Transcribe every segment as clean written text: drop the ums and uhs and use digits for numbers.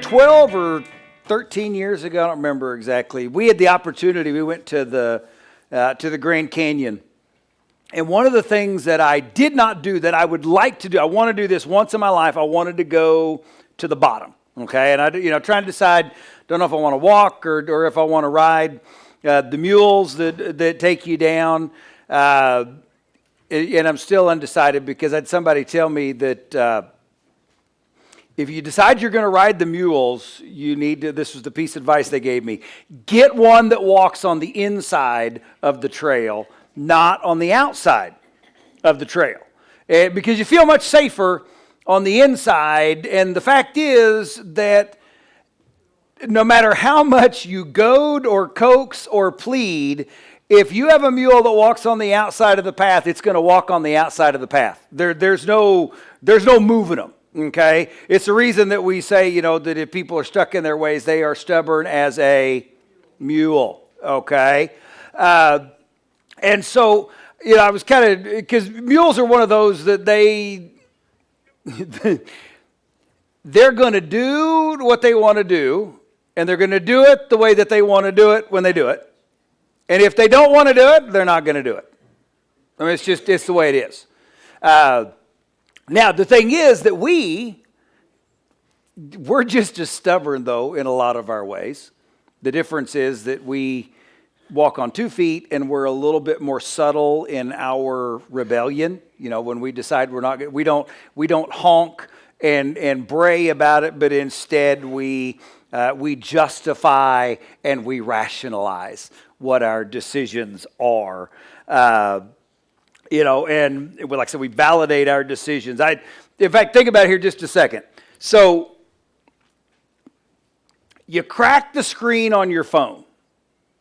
12 or 13 years ago, I don't remember exactly, we had the opportunity, we went to the Grand Canyon. And one of the things that I did not do that I would like to do, I want to do this once in my life, I wanted to go to the bottom, okay? And trying to decide, don't know if I want to walk or if I want to ride the mules that take you down. And I'm still undecided because I had somebody tell me that if you decide you're going to ride the mules, you need to, this was the piece of advice they gave me, get one that walks on the inside of the trail, not on the outside of the trail. Because you feel much safer on the inside, and the fact is that no matter how much you goad or coax or plead, if you have a mule that walks on the outside of the path, it's going to walk on the outside of the path. There's no moving them. Okay, it's the reason that we say, that if people are stuck in their ways, they are stubborn as a mule. Okay, and so I was kind of, because mules are one of those that they're going to do what they want to do, and they're going to do it the way that they want to do it when they do it. And if they don't want to do it, they're not going to do it. I mean, it's the way it is. Now, the thing is that we're just as stubborn, though, in a lot of our ways. The difference is that we walk on 2 feet and we're a little bit more subtle in our rebellion. When we decide we're not, we don't honk and bray about it, but instead we justify and we rationalize what our decisions are. And like I said, we validate our decisions. In fact, think about it here just a second. So you crack the screen on your phone,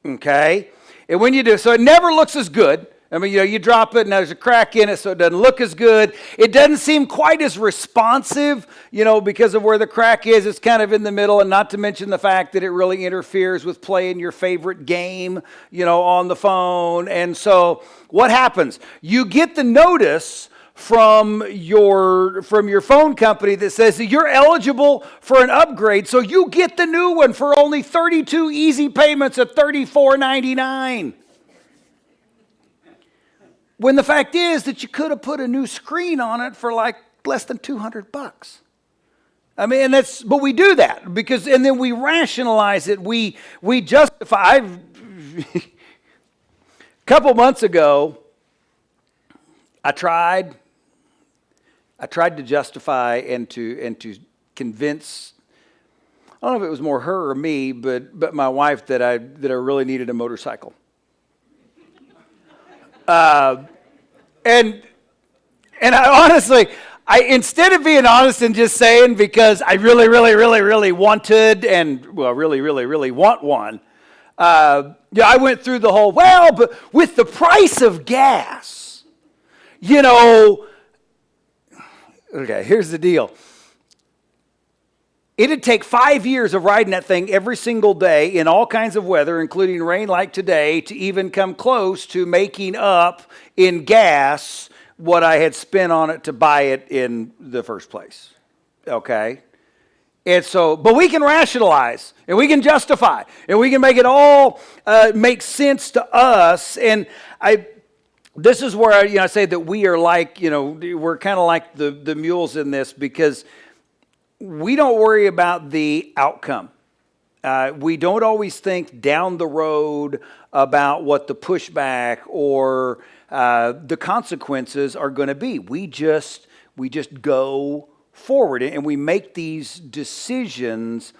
okay? And when you do, so it never looks as good. I mean, you drop it and there's a crack in it, so it doesn't look as good. It doesn't seem quite as responsive, because of where the crack is. It's kind of in the middle, and not to mention the fact that it really interferes with playing your favorite game, on the phone. And so what happens? You get the notice from your phone company that says that you're eligible for an upgrade, so you get the new one for only 32 easy payments at $34.99. When the fact is that you could have put a new screen on it for like less than $200. I mean, but we do that and then we rationalize it. We justify. A couple months ago, I tried to justify and to convince. I don't know if it was more her or me, but my wife that I really needed a motorcycle. And I honestly, instead of being honest and just saying because I really, really, really, really wanted really, really, really want one, I went through the whole, but with the price of gas, okay, here's the deal. It'd take 5 years of riding that thing every single day in all kinds of weather, including rain like today, to even come close to making up in gas what I had spent on it to buy it in the first place. Okay? And so, but we can rationalize, and we can justify, and we can make it all make sense to us. And this is where I say that we are like, we're kind of like the mules in this, because we don't worry about the outcome. We don't always think down the road about what the pushback or the consequences are going to be. We just go forward and we make these decisions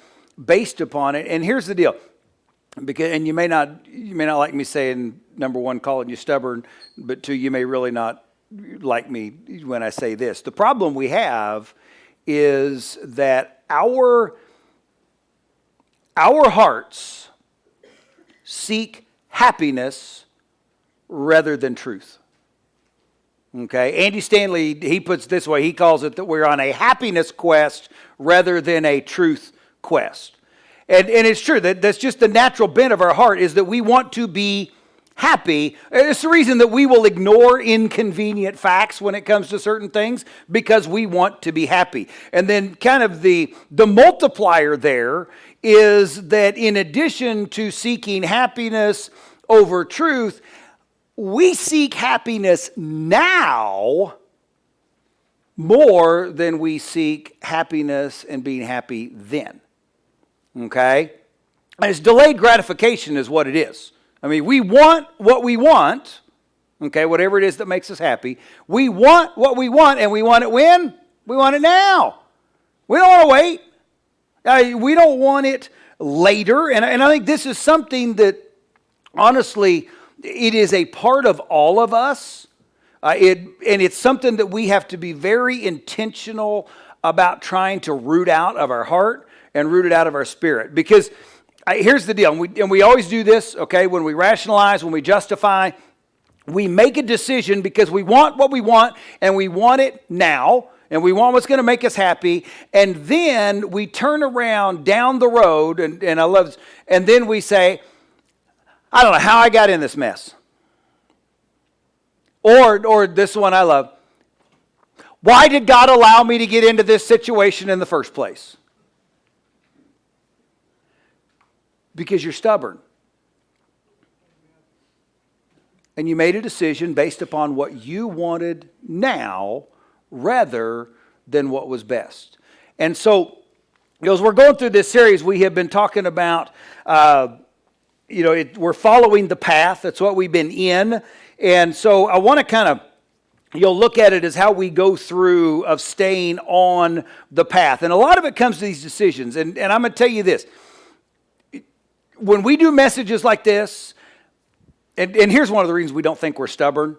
based upon it. And here's the deal, and you may not like me saying, number one, calling you stubborn, but two, you may really not like me when I say this. The problem we have is that our hearts seek happiness rather than truth. Okay, Andy Stanley, he puts it this way, he calls it that we're on a happiness quest rather than a truth quest. And it's true, that's just the natural bent of our heart, is that we want to be happy. It's the reason that we will ignore inconvenient facts when it comes to certain things because we want to be happy. And then kind of the multiplier there is that in addition to seeking happiness over truth, we seek happiness now more than we seek happiness and being happy then. Okay? And it's delayed gratification is what it is. I mean, we want what we want, okay, whatever it is that makes us happy. We want what we want, and we want it when? We want it now. We don't want to wait. We don't want it later. And I think this is something that, honestly, it is a part of all of us. And it's something that we have to be very intentional about trying to root out of our heart and root it out of our spirit. Because here's the deal, and we always do this, okay, when we rationalize, when we justify, we make a decision because we want what we want, and we want it now, and we want what's going to make us happy, and then we turn around down the road, and I love this, and then we say, I don't know how I got in this mess. Or this one I love, why did God allow me to get into this situation in the first place? Because you're stubborn. And you made a decision based upon what you wanted now rather than what was best. And so, as we're going through this series, we have been talking about, we're following the path. That's what we've been in. And so I want to kind of, look at it as how we go through of staying on the path. And a lot of it comes to these decisions. And I'm going to tell you this. When we do messages like this, and here's one of the reasons we don't think we're stubborn.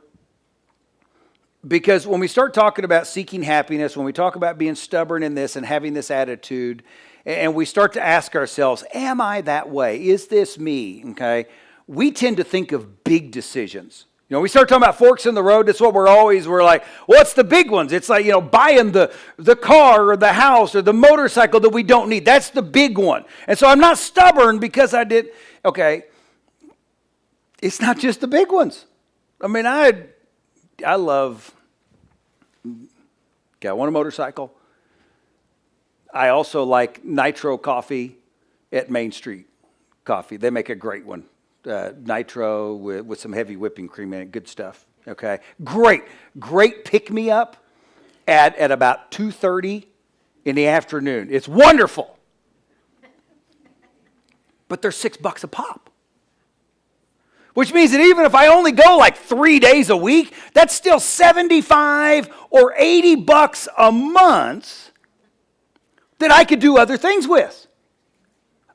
Because when we start talking about seeking happiness, when we talk about being stubborn in this and having this attitude, and we start to ask ourselves, am I that way? Is this me? Okay, we tend to think of big decisions. We start talking about forks in the road. That's what we're like, what's the big ones? It's like, buying the car or the house or the motorcycle that we don't need. That's the big one. And so I'm not stubborn because I did, okay. It's not just the big ones. I mean, I love, okay, I want a motorcycle. I also like Nitro coffee at Main Street Coffee. They make a great one. Nitro with some heavy whipping cream in it. Good stuff. Okay. Great pick-me-up at about 2:30 in the afternoon. It's wonderful. But they're $6 a pop. Which means that even if I only go like 3 days a week, that's still $75 or $80 a month that I could do other things with.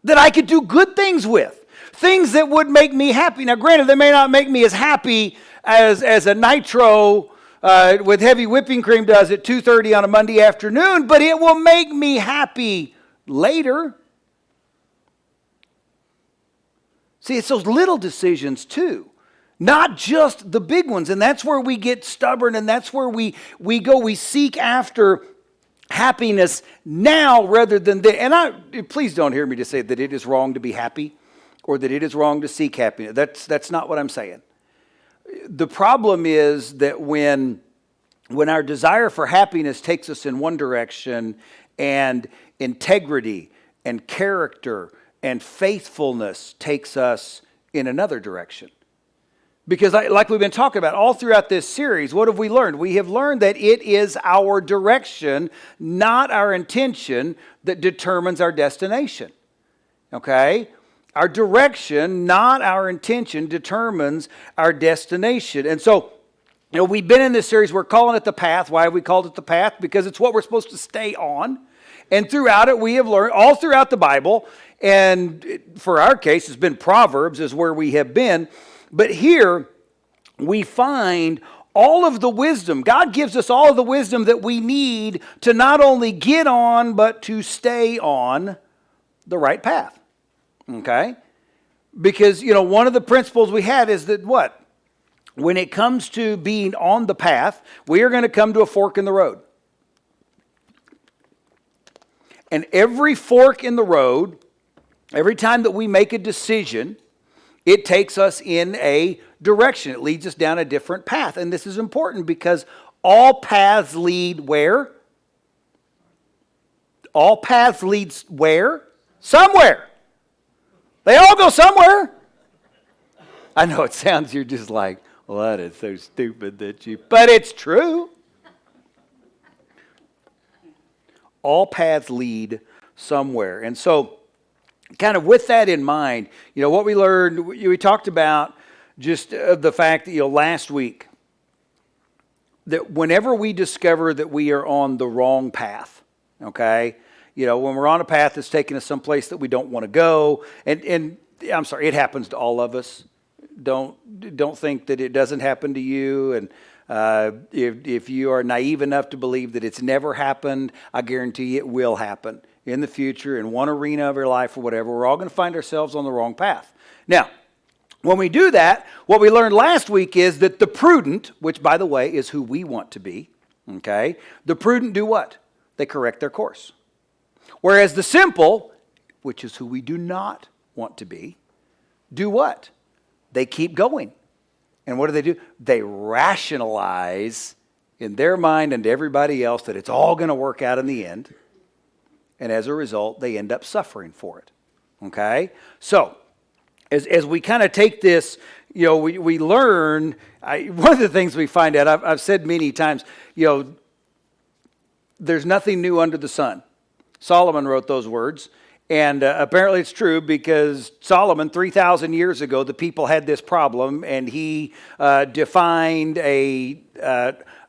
That I could do good things with. Things that would make me happy. Now, granted, they may not make me as happy as a Nitro with heavy whipping cream does at 2:30 on a Monday afternoon, but it will make me happy later. See, it's those little decisions too, not just the big ones. And that's where we get stubborn, and that's where we seek after happiness now rather than then. And please don't hear me to say that it is wrong to be happy or that it is wrong to seek happiness. That's not what I'm saying. The problem is that when our desire for happiness takes us in one direction and integrity and character and faithfulness takes us in another direction. Because like we've been talking about all throughout this series, what have we learned? We have learned that it is our direction, not our intention, that determines our destination. Okay? Our direction, not our intention, determines our destination. And so, we've been in this series, we're calling it the path. Why have we called it the path? Because it's what we're supposed to stay on. And throughout it, we have learned, all throughout the Bible, and for our case, it's been Proverbs is where we have been. But here, we find all of the wisdom. God gives us all of the wisdom that we need to not only get on, but to stay on the right path. Okay? Because, one of the principles we had is that what? When it comes to being on the path, we are going to come to a fork in the road. And every fork in the road, every time that we make a decision, It takes us in a direction. It leads us down a different path. And this is important because all paths lead where? All paths lead where? Somewhere. They all go somewhere. I know it sounds, you're just like, well, that is so stupid but it's true. All paths lead somewhere. And so, kind of with that in mind, what we learned, we talked about just the fact that, last week, that whenever we discover that we are on the wrong path, okay, when we're on a path that's taking us someplace that we don't want to go, and I'm sorry, it happens to all of us. Don't think that it doesn't happen to you. And if you are naive enough to believe that it's never happened, I guarantee you it will happen in the future in one arena of your life or whatever. We're all going to find ourselves on the wrong path. Now, when we do that, what we learned last week is that the prudent, which by the way is who we want to be, okay, the prudent do what? They correct their course. Whereas the simple, which is who we do not want to be, do what? They keep going. And what do? They rationalize in their mind and to everybody else that it's all going to work out in the end. And as a result, they end up suffering for it. Okay? So, as we kind of take this, we learn, one of the things we find out, I've said many times, there's nothing new under the sun. Solomon wrote those words. And apparently it's true because Solomon, 3,000 years ago, the people had this problem, and he defined a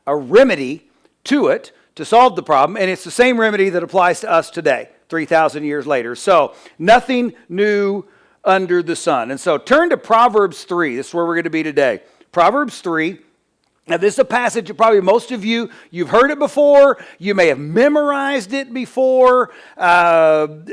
remedy to it to solve the problem. And it's the same remedy that applies to us today, 3,000 years later. So nothing new under the sun. And so turn to Proverbs 3. This is where we're going to be today. Proverbs 3. Now, this is a passage that probably most of you've heard it before. You may have memorized it before. If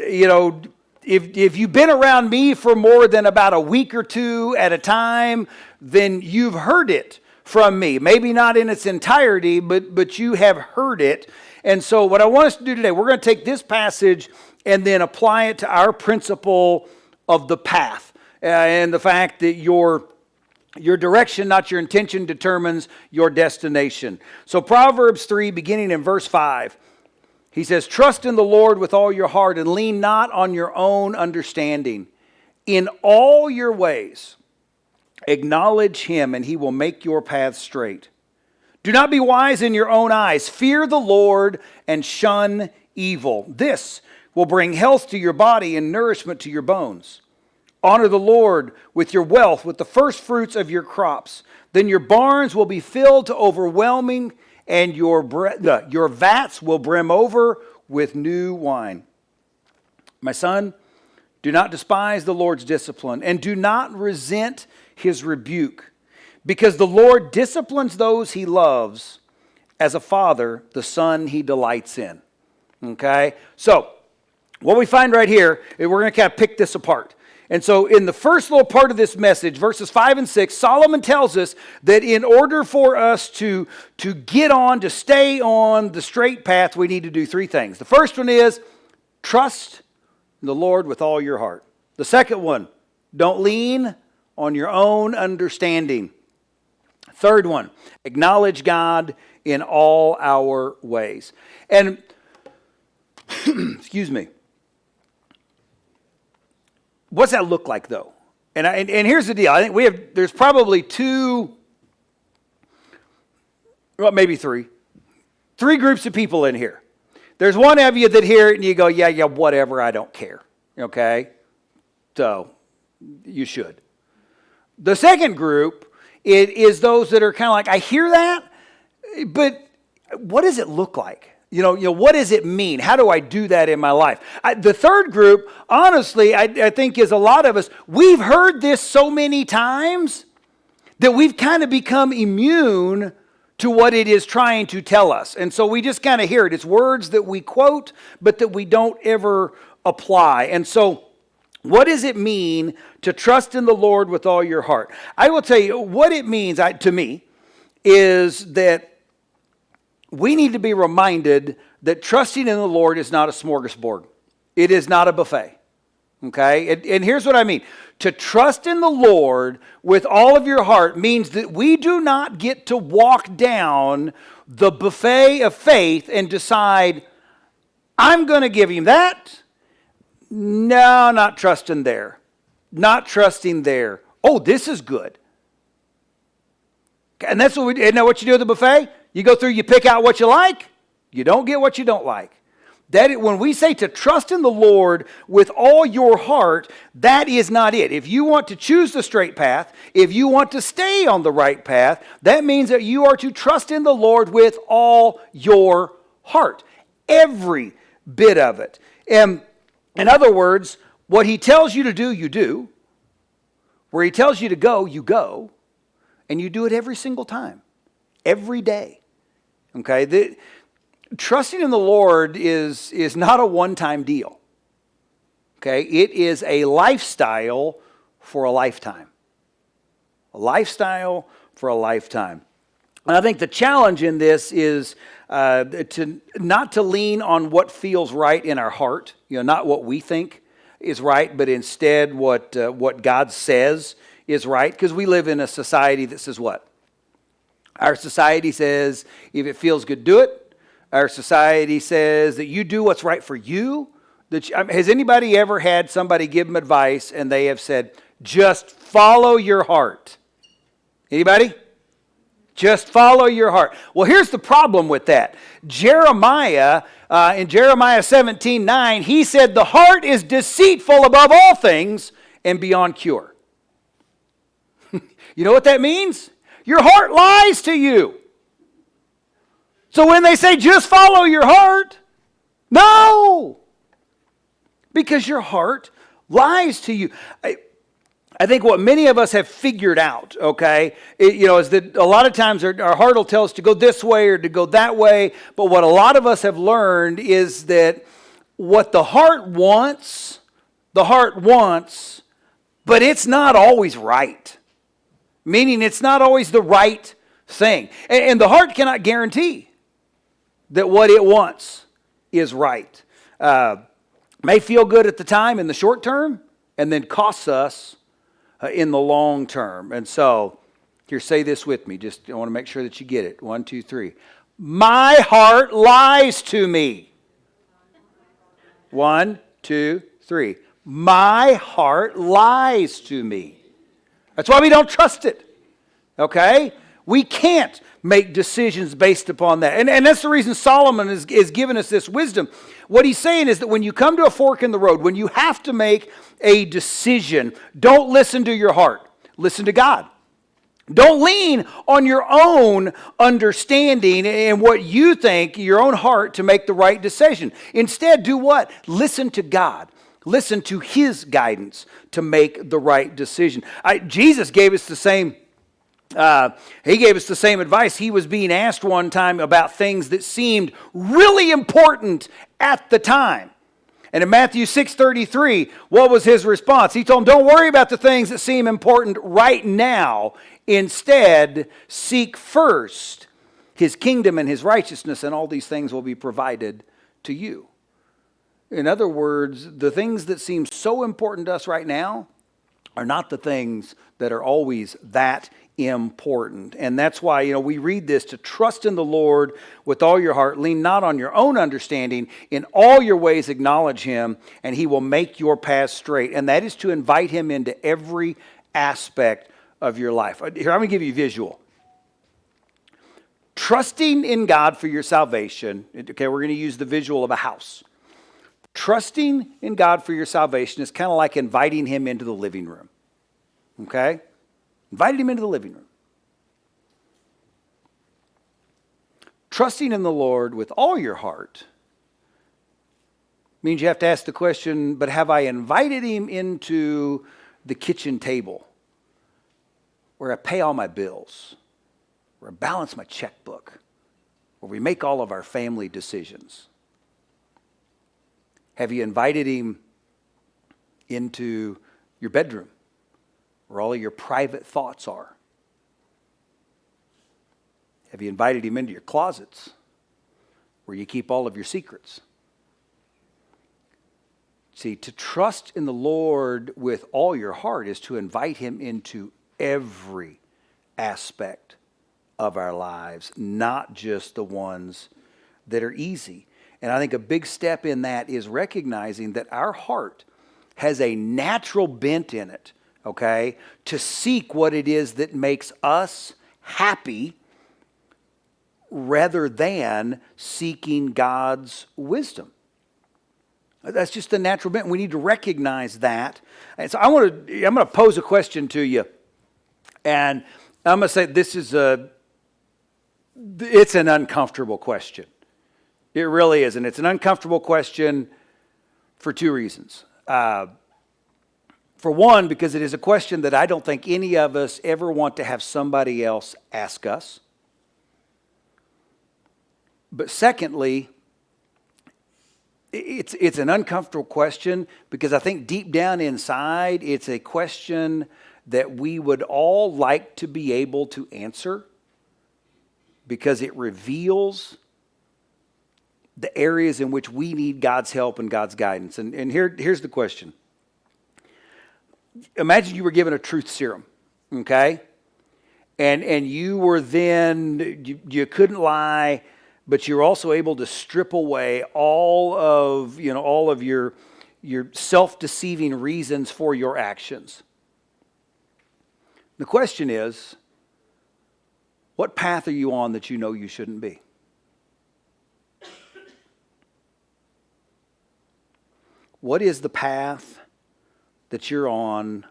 you've been around me for more than about a week or two at a time, then you've heard it from me. Maybe not in its entirety, but you have heard it. And so what I want us to do today, we're going to take this passage and then apply it to our principle of the path and the fact that your direction, not your intention, determines your destination. So Proverbs 3, beginning in verse 5, he says, "Trust in the Lord with all your heart and lean not on your own understanding. In all your ways acknowledge him, and he will make your paths straight. Do not be wise in your own eyes. Fear the Lord and shun evil. This will bring health to your body and nourishment to your bones. Honor the Lord with your wealth, with the first fruits of your crops. Then your barns will be filled to overwhelming, and your vats will brim over with new wine. My son, do not despise the Lord's discipline, and do not resent his rebuke, because the Lord disciplines those he loves, as a father the son he delights in." Okay? So, what we find right here, is we're going to kind of pick this apart. And so in the first little part of this message, verses 5 and 6, Solomon tells us that in order for us to stay on the straight path, we need to do three things. The first one is trust in the Lord with all your heart. The second one, don't lean on your own understanding. Third one, acknowledge God in all our ways. And, excuse me. What's that look like, though? And here's the deal. I think there's probably maybe three groups of people in here. There's one of you that hear it and you go, yeah, whatever, I don't care. Okay? So, you should. The second group is those that are kind of like, I hear that, but what does it look like? What does it mean? How do I do that in my life? The third group, honestly, I think is a lot of us. We've heard this so many times that we've kind of become immune to what it is trying to tell us. And so we just kind of hear it. It's words that we quote, but that we don't ever apply. And so what does it mean to trust in the Lord with all your heart? I will tell you what it means to me is that we need to be reminded that trusting in the Lord is not a smorgasbord. It is not a buffet. Okay? And here's what I mean. To trust in the Lord with all of your heart means that we do not get to walk down the buffet of faith and decide, I'm going to give him that. No, not trusting there. Not trusting there. Oh, this is good. And that's what isn't that what you do at the buffet? You go through, you pick out what you like. You don't get what you don't like. When we say to trust in the Lord with all your heart, that is not it. If you want to choose the straight path, if you want to stay on the right path, that means that you are to trust in the Lord with all your heart. Every bit of it. And in other words, what he tells you to do, you do. Where he tells you to go, you go. And you do it every single time. Every day. Okay? Trusting in the Lord is not a one-time deal. Okay? It is a lifestyle for a lifetime. A lifestyle for a lifetime. And I think the challenge in this is not to lean on what feels right in our heart, not what we think is right, but instead what God says is right, because we live in a society that says what? Our society says, if it feels good, do it. Our society says that you do what's right for you. Has anybody ever had somebody give them advice and they have said, just follow your heart? Anybody? Just follow your heart. Well, here's the problem with that. Jeremiah, in Jeremiah 17:9, he said, the heart is deceitful above all things and beyond cure. You know what that means? Your heart lies to you. So when they say just follow your heart, no. Because your heart lies to you. I think what many of us have figured out, okay, is that a lot of times our heart will tell us to go this way or to go that way. But what a lot of us have learned is that what the heart wants, but it's not always right. Meaning it's not always the right thing. And the heart cannot guarantee that what it wants is right. May feel good at the time in the short term and then costs us in the long term. And so, here, say this with me. I want to make sure that you get it. 1, 2, 3. My heart lies to me. 1, 2, 3. My heart lies to me. That's why we don't trust it. Okay? We can't make decisions based upon that. And that's the reason Solomon is giving us this wisdom. What he's saying is that when you come to a fork in the road, when you have to make a decision, don't listen to your heart. Listen to God. Don't lean on your own understanding and what you think, your own heart, to make the right decision. Instead, do what? Listen to God. Listen to his guidance to make the right decision. Jesus gave us the same. He gave us the same advice. He was being asked one time about things that seemed really important at the time. And in Matthew 6:33, what was his response? He told them, don't worry about the things that seem important right now. Instead, seek first his kingdom and his righteousness, and all these things will be provided to you. In other words, the things that seem so important to us right now are not the things that are always that important. And that's why, we read this, to trust in the Lord with all your heart, lean not on your own understanding, in all your ways acknowledge him, and he will make your path straight. And that is to invite him into every aspect of your life. Here, I'm going to give you a visual. Trusting in God for your salvation, okay, we're going to use the visual of a house. Trusting in God for your salvation is kind of like inviting him into the living room. Okay? Invited him into the living room. Trusting in the Lord with all your heart means you have to ask the question, but have I invited him into the kitchen table where I pay all my bills, where I balance my checkbook, where we make all of our family decisions? Have you invited him into your bedroom where all of your private thoughts are? Have you invited him into your closets where you keep all of your secrets? See, to trust in the Lord with all your heart is to invite him into every aspect of our lives, not just the ones that are easy. And I think a big step in that is recognizing that our heart has a natural bent in it, okay, to seek what it is that makes us happy rather than seeking God's wisdom. That's just the natural bent. We need to recognize that. And so I'm going to pose a question to you. And I'm going to say it's an uncomfortable question. It really is. And it's an uncomfortable question for two reasons. For one, because it is a question that I don't think any of us ever want to have somebody else ask us. But secondly, it's an uncomfortable question because I think deep down inside, it's a question that we would all like to be able to answer because it reveals the areas in which we need God's help and God's guidance. And here's the question. Imagine you were given a truth serum, okay? And you were then, you couldn't lie, but you're also able to strip away all of your self-deceiving reasons for your actions. The question is, what path are you on that you know you shouldn't be? What is the path that you're on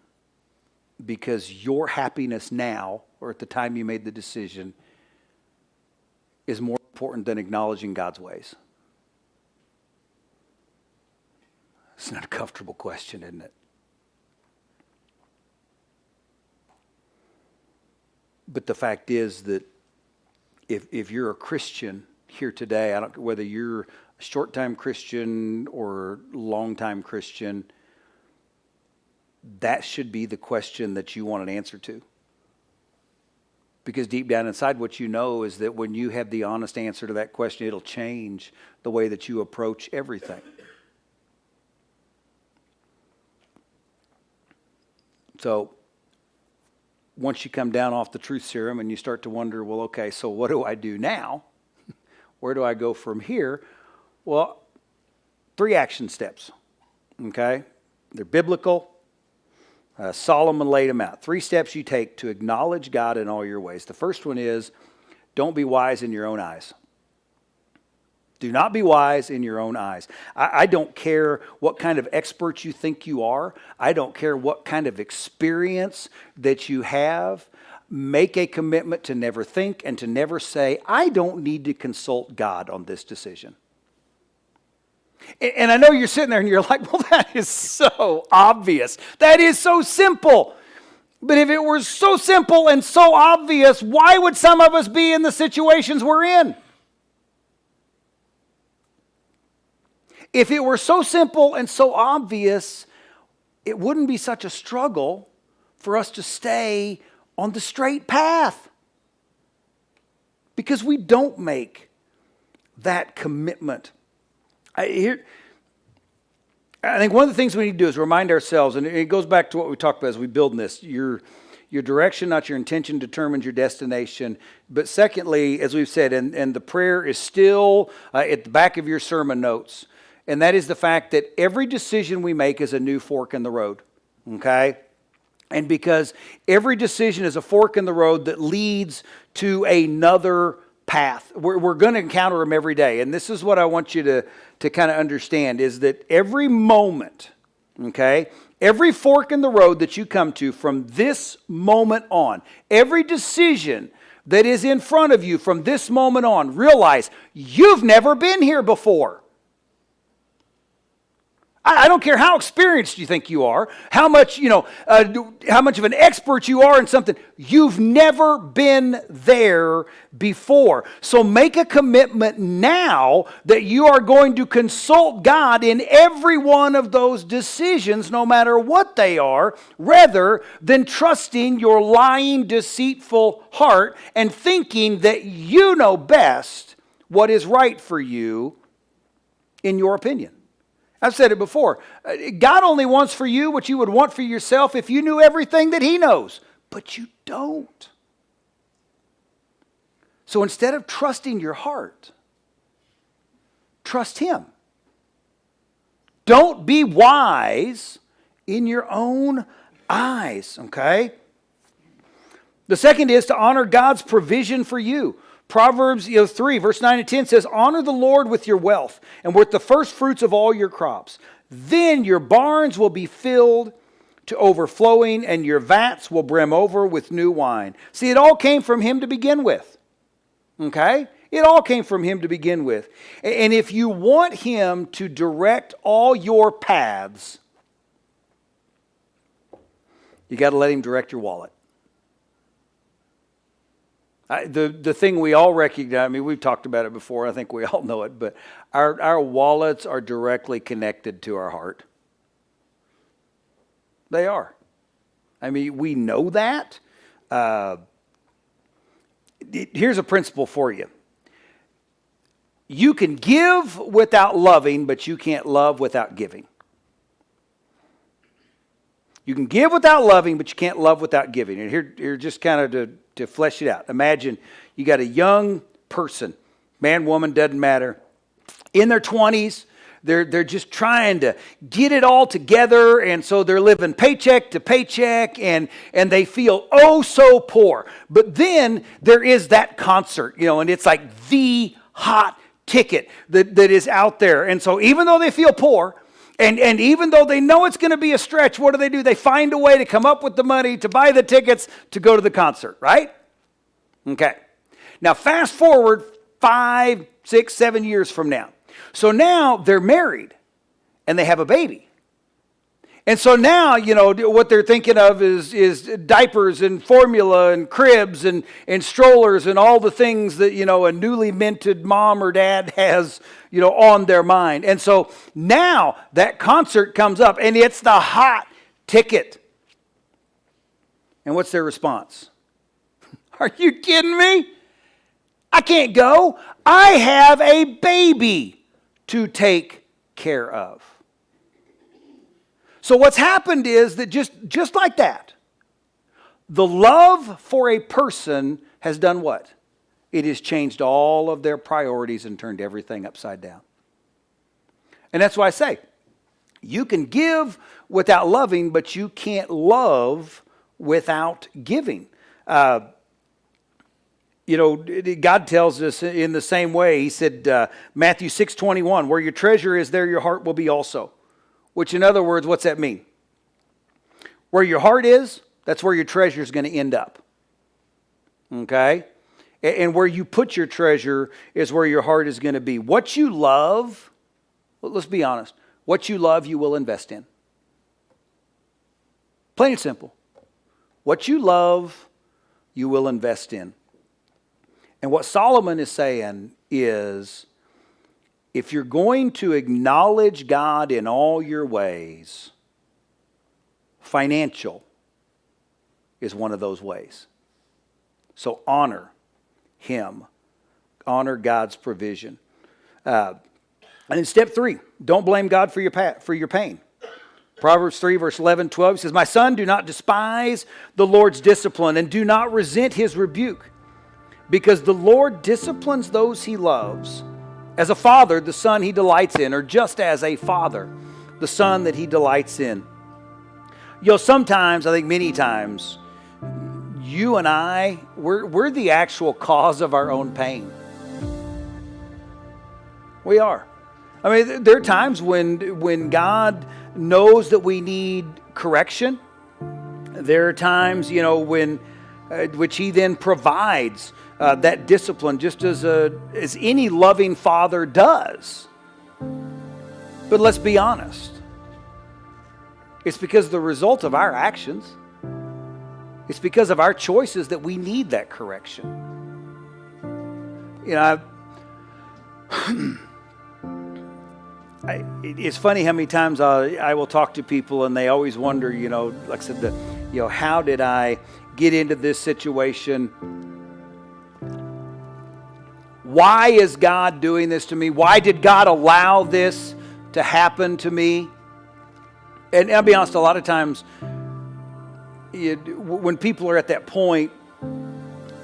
because your happiness now, or at the time you made the decision, is more important than acknowledging God's ways? It's an uncomfortable question, isn't it? But the fact is that if you're a Christian here today, I don't care whether you're a short-time Christian or long-time Christian, that should be the question that you want an answer to. Because deep down inside, what you know is that when you have the honest answer to that question, it'll change the way that you approach everything. So, once you come down off the truth serum and you start to wonder, well, okay, so what do I do now? Where do I go from here? Well, 3 action steps, okay? They're biblical. Solomon laid them out. 3 steps you take to acknowledge God in all your ways. The first one is, don't be wise in your own eyes. Do not be wise in your own eyes. I don't care what kind of expert you think you are. I don't care what kind of experience that you have. Make a commitment to never think and to never say, I don't need to consult God on this decision. And I know you're sitting there and you're like, well, that is so obvious. That is so simple. But if it were so simple and so obvious, why would some of us be in the situations we're in? If it were so simple and so obvious, it wouldn't be such a struggle for us to stay on the straight path. Because we don't make that commitment. I think one of the things we need to do is remind ourselves, and it goes back to what we talked about as we build this, your direction, not your intention, determines your destination. But secondly, as we've said, and the prayer is still at the back of your sermon notes, and that is the fact that every decision we make is a new fork in the road, okay? And because every decision is a fork in the road that leads to another path. We're going to encounter them every day. And this is what I want you to kind of understand, is that every moment, okay, every fork in the road that you come to from this moment on, every decision that is in front of you from this moment on, realize you've never been here before. I don't care how experienced you think you are, how much of an expert you are in something. You've never been there before. So make a commitment now that you are going to consult God in every one of those decisions, no matter what they are, rather than trusting your lying, deceitful heart and thinking that you know best what is right for you in your opinion. I've said it before. God only wants for you what you would want for yourself if you knew everything that He knows. But you don't. So instead of trusting your heart, trust Him. Don't be wise in your own eyes, okay? The second is to honor God's provision for you. Proverbs 3, verse 9 and 10 says, honor the Lord with your wealth and with the first fruits of all your crops. Then your barns will be filled to overflowing and your vats will brim over with new wine. See, it all came from Him to begin with. Okay? It all came from Him to begin with. And if you want Him to direct all your paths, you got to let Him direct your wallet. The thing we all recognize, I mean, we've talked about it before, I think we all know it, but our wallets are directly connected to our heart. They are. I mean, we know that. Here's a principle for you. You can give without loving, but you can't love without giving. You can give without loving, but you can't love without giving. And here just kind of to flesh it out. Imagine you got a young person, man, woman, doesn't matter, in their 20s. They're just trying to get it all together, and so they're living paycheck to paycheck, and they feel oh so poor. But then there is that concert, and it's like the hot ticket that is out there. And so even though they feel poor, and even though they know it's going to be a stretch, what do? They find a way to come up with the money to buy the tickets to go to the concert, right? Okay. Now fast forward 5, 6, 7 years from now. So now they're married and they have a baby. And so now, what they're thinking of is diapers and formula and cribs and strollers and all the things that, a newly minted mom or dad has, on their mind. And so now that concert comes up and it's the hot ticket. And what's their response? Are you kidding me? I can't go. I have a baby to take care of. So what's happened is that just like that, the love for a person has done what? It has changed all of their priorities and turned everything upside down. And that's why I say, you can give without loving, but you can't love without giving. God tells us in the same way. He said, Matthew 6:21, where your treasure is, there your heart will be also. Which, in other words, what's that mean? Where your heart is, that's where your treasure is going to end up. Okay? And where you put your treasure is where your heart is going to be. What you love, well, let's be honest, what you love, you will invest in. Plain and simple. What you love, you will invest in. And what Solomon is saying is, if you're going to acknowledge God in all your ways, financial is one of those ways. So honor Him. Honor God's provision. And in step 3, don't blame God for your pain. Proverbs 3, verse 11, 12 says, my son, do not despise the Lord's discipline and do not resent His rebuke, because the Lord disciplines those He loves. As a father, the son He delights in, or just as a father, the son that He delights in. Sometimes, I think many times, you and I, we're the actual cause of our own pain. We are. I mean, there are times when God knows that we need correction. There are times, when which He then provides that discipline, just as any loving father does. But let's be honest. It's because the result of our actions. It's because of our choices that we need that correction. It's funny how many times I will talk to people and they always wonder, like I said, how did I get into this situation? Why is God doing this to me? Why did God allow this to happen to me. And I'll be honest, a lot of times when people are at that point,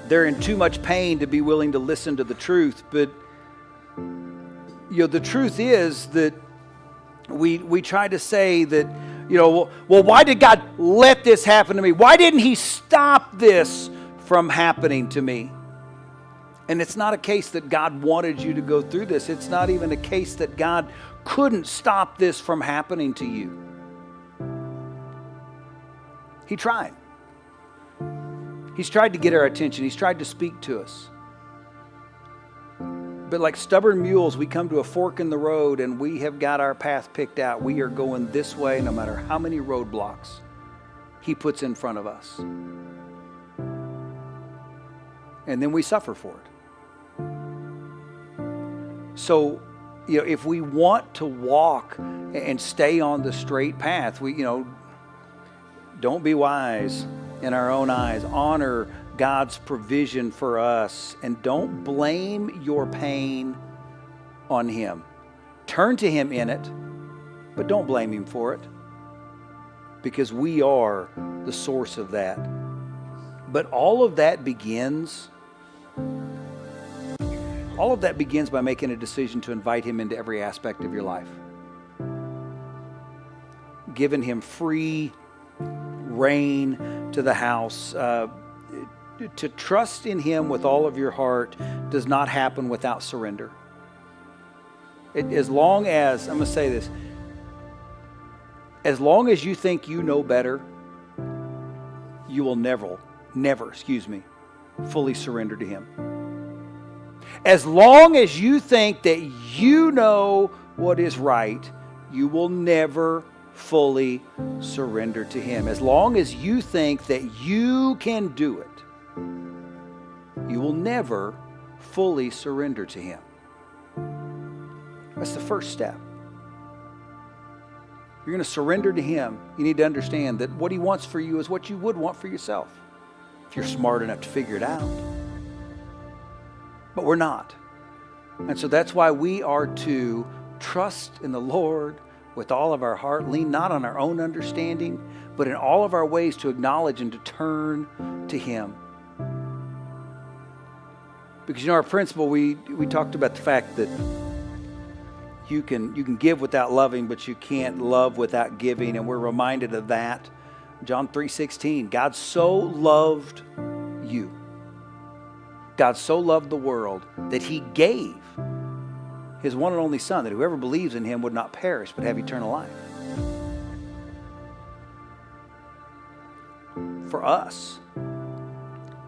they're in too much pain to be willing to listen to the truth. But the truth is that we try to say that, well, why did God let this happen to me? Why didn't He stop this from happening to me? And it's not a case that God wanted you to go through this. It's not even a case that God couldn't stop this from happening to you. He tried. He's tried to get our attention. He's tried to speak to us. But like stubborn mules, we come to a fork in the road and we have got our path picked out. We are going this way no matter how many roadblocks He puts in front of us. And then we suffer for it. So, if we want to walk and stay on the straight path, don't be wise in our own eyes. Honor God's provision for us, and don't blame your pain on Him. Turn to Him in it, but don't blame Him for it, because we are the source of that. But all of that begins by making a decision to invite Him into every aspect of your life. Giving Him free reign to the house. To trust in Him with all of your heart does not happen without surrender. As long as, I'm going to say this, as long as you think you know better, you will never, fully surrender to Him. As long as you think that you know what is right, you will never fully surrender to Him. As long as you think that you can do it, you will never fully surrender to Him. That's the first step. You're going to surrender to Him. You need to understand that what He wants for you is what you would want for yourself, if you're smart enough to figure it out. But we're not. And so that's why we are to trust in the Lord with all of our heart, lean not on our own understanding, but in all of our ways to acknowledge and to turn to Him. Because our principle, we talked about the fact that you can give without loving, but you can't love without giving, and we're reminded of that. John 3:16, God so loved you. God so loved the world that He gave His one and only Son, that whoever believes in Him would not perish but have eternal life. For us,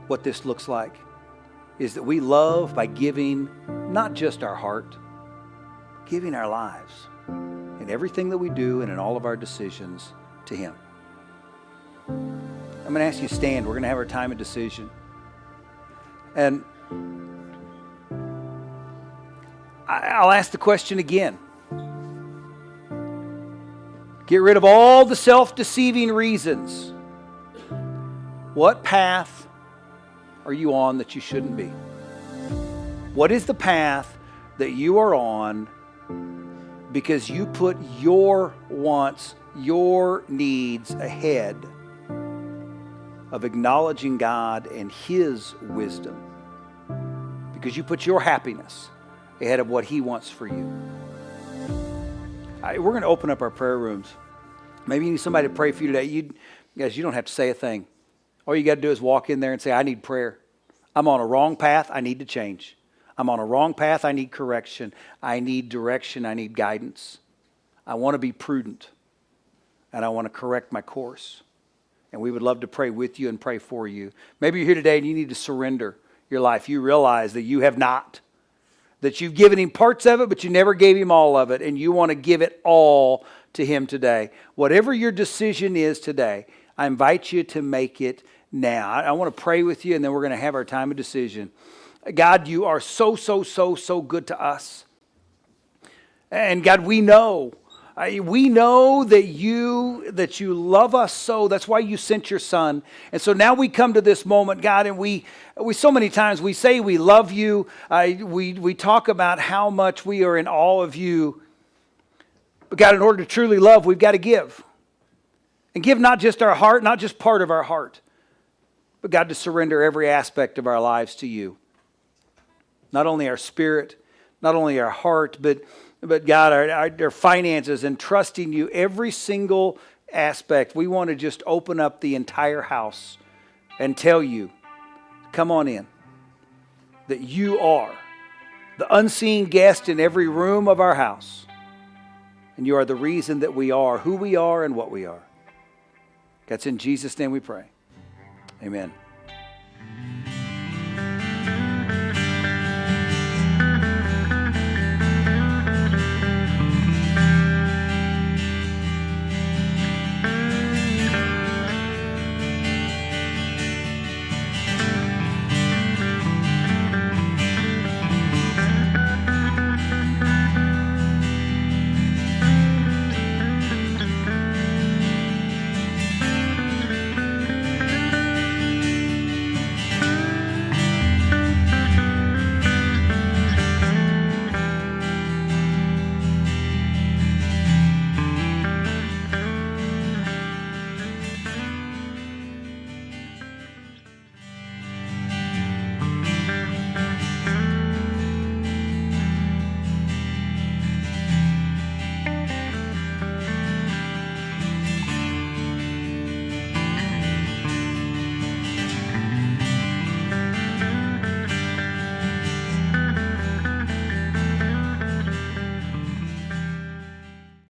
what this looks like is that we love by giving not just our heart, giving our lives in everything that we do and in all of our decisions to Him. I'm going to ask you to stand. We're going to have our time of decision. And I'll ask the question again. Get rid of all the self-deceiving reasons. What path are you on that you shouldn't be? What is the path that you are on because you put your wants, your needs ahead of acknowledging God and His wisdom? Because you put your happiness ahead of what He wants for you. We're going to open up our prayer rooms. Maybe you need somebody to pray for you today. Guys, you don't have to say a thing. All you got to do is walk in there and say, I need prayer. I'm on a wrong path. I need to change. I'm on a wrong path. I need correction. I need direction. I need guidance. I want to be prudent. And I want to correct my course. And we would love to pray with you and pray for you. Maybe you're here today and you need to surrender your life. You realize that you have not. That you've given Him parts of it, but you never gave Him all of it. And you want to give it all to Him today. Whatever your decision is today, I invite you to make it now. I want to pray with you, and then we're going to have our time of decision. God, you are so good to us. And God, we know that you love us so. That's why you sent your Son. And so now we come to this moment, God, and we so many times we say we love you. We talk about how much we are in awe of you. But God, in order to truly love, we've got to give. And give not just our heart, not just part of our heart, but God, to surrender every aspect of our lives to you. Not only our spirit, not only our heart, but God, our finances, and trusting you every single aspect. We want to just open up the entire house and tell you, come on in, that you are the unseen guest in every room of our house. And you are the reason that we are who we are and what we are. That's in Jesus' name we pray. Amen.